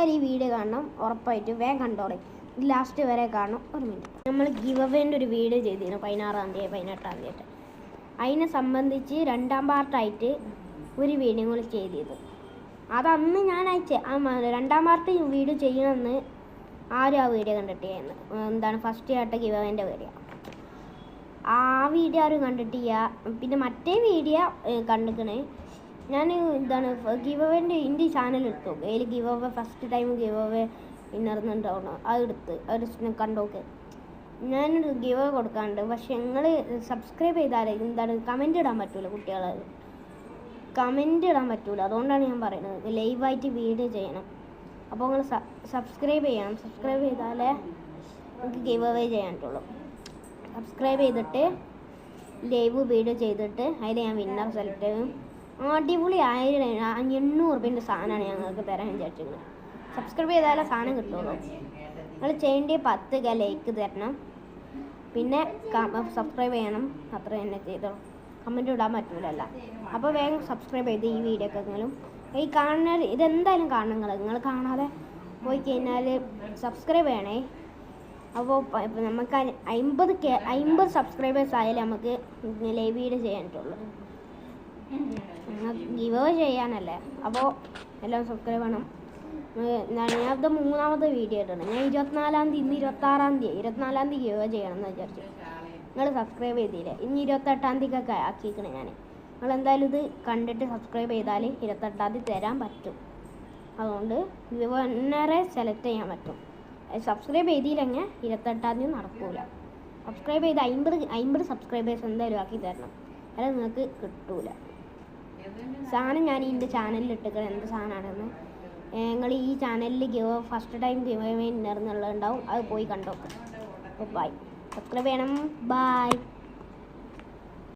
എന്തായാലും ഈ വീഡിയോ കാണണം, ഉറപ്പായിട്ട് വേഗം കണ്ടോളെ, ലാസ്റ്റ് വരെ കാണണം. ഒരു മിനിറ്റ്, നമ്മൾ ഗിവ് അവേൻ്റെ ഒരു വീഡിയോ ചെയ്തിരുന്നു 16-ാം തീയതി 18-ാം തീയതി. അതിനെ സംബന്ധിച്ച് 2ാം പാർട്ടായിട്ട് ഒരു വീഡിയോ കൂടി ചെയ്തിരുന്നു. അതന്ന് ഞാൻ അയച്ച 2ാം പാർട്ട് വീഡിയോ ചെയ്യണമെന്ന് ആരും ആ വീഡിയോ കണ്ടിട്ടില്ലായിരുന്നു. എന്താണ് ഫസ്റ്റ് ആയിട്ട് ഗിവ് അവേൻ്റെ വീഡിയോ, ആ വീഡിയോ ആരും കണ്ടിട്ടില്ല. പിന്നെ മറ്റേ വീഡിയോ കണ്ടിക്കണേ ഞാൻ. എന്താണ് ഗിവ് അവേൻ്റെ എൻ്റെ ചാനൽ എടുത്തു, അതിൽ give away first time give away വിന്നറുന്നുണ്ടാവണം, അതെടുത്ത് ഒരു കണ്ടോക്ക്. ഞാനൊരു ഗിവ് അവേ കൊടുക്കാറുണ്ട്. പക്ഷെ നിങ്ങൾ സബ്സ്ക്രൈബ് ചെയ്താലേ എന്താണ് കമൻറ്റ് ഇടാൻ പറ്റൂല, കുട്ടികളെ കമൻറ്റ് ഇടാൻ പറ്റൂല. അതുകൊണ്ടാണ് ഞാൻ പറയുന്നത് ലൈവായിട്ട് വീഡിയോ ചെയ്യണം. അപ്പോൾ നിങ്ങൾ സബ്സ്ക്രൈബ് ചെയ്യണം. സബ്സ്ക്രൈബ് ചെയ്താലേ നമുക്ക് ഗിവ് അവേ ചെയ്യാൻ പറ്റുള്ളൂ. സബ്സ്ക്രൈബ് ചെയ്തിട്ട് ലൈവ് വീഡിയോ ചെയ്തിട്ട് അതിൽ ഞാൻ വിന്നർ സെലക്ട് ചെയ്യും. അടിപൊളി 800 രൂപേൻ്റെ സാധനമാണ് ഞങ്ങൾക്ക് തരാൻ വിചാരിച്ചിരുന്നത്. സബ്സ്ക്രൈബ് ചെയ്താലേ സാധനം കിട്ടുള്ളൂ. നിങ്ങൾ ചെയ്യേണ്ട 10K ലൈക്ക് തരണം, പിന്നെ സബ്സ്ക്രൈബ് ചെയ്യണം. അത്ര തന്നെ ചെയ്തോളൂ, കമൻറ്റ് ഇടാൻ പറ്റൂലല്ല. അപ്പോൾ വേഗം സബ്സ്ക്രൈബ് ചെയ്ത് ഈ വീഡിയോക്കെങ്കിലും ഈ കാണുന്ന ഇതെന്തായാലും കാണണം. നിങ്ങൾ കാണാതെ പോയി കഴിഞ്ഞാൽ സബ്സ്ക്രൈബ് ചെയ്യണേ. അപ്പോൾ നമുക്ക് 50 സബ്സ്ക്രൈബേഴ്സ് ആയാലും നമുക്ക് ലൈവ് വീഡിയോ ചെയ്യാൻ പറ്റുള്ളൂ. ഗിവ് അവേ ചെയ്യാനല്ലേ. അപ്പോൾ എല്ലാം സബ്സ്ക്രൈബ് ചെയ്യണം. ഞാൻ അത് 3ാമത്തെ വീഡിയോ ഇടണം. ഞാൻ 24-ാം തീയതി, ഇന്ന് 26-ാം തീയതി, 24-ാം തീയതി ഗിവ് അവേ ചെയ്യണമെന്ന് വിചാരിച്ചു. നിങ്ങൾ സബ്സ്ക്രൈബ് ചെയ്തില്ലേ? ഇനി 28-ാം തീയതിക്കൊക്കെ ആക്കിയിരിക്കണേ ഞാൻ. നിങ്ങൾ എന്തായാലും ഇത് കണ്ടിട്ട് സബ്സ്ക്രൈബ് ചെയ്താൽ 28-ാം തീയതി തരാൻ പറ്റും. അതുകൊണ്ട് വിന്നറെ സെലക്ട് ചെയ്യാൻ പറ്റും. സബ്സ്ക്രൈബ് ചെയ്തില്ലെങ്കിൽ 28-ാം തീയതി നടക്കൂല. സബ്സ്ക്രൈബ് ചെയ്ത് 50 സബ്സ്ക്രൈബേഴ്സ് എന്തായാലും ആക്കി തരണം, അത് നിങ്ങൾക്ക് കിട്ടൂല. സാധനം ഞാൻ എൻ്റെ ചാനലിൽ ഇട്ടിക്കണം, എന്ത് സാധനമാണെന്ന്. നിങ്ങൾ ഈ ചാനലിൽ first time give away winner എന്നുള്ളത് ഉണ്ടാവും, അത് പോയി കണ്ടോക്കാം. ബൈ, സബ്സ്ക്രൈബ് ചെയ്യണം. ബൈ.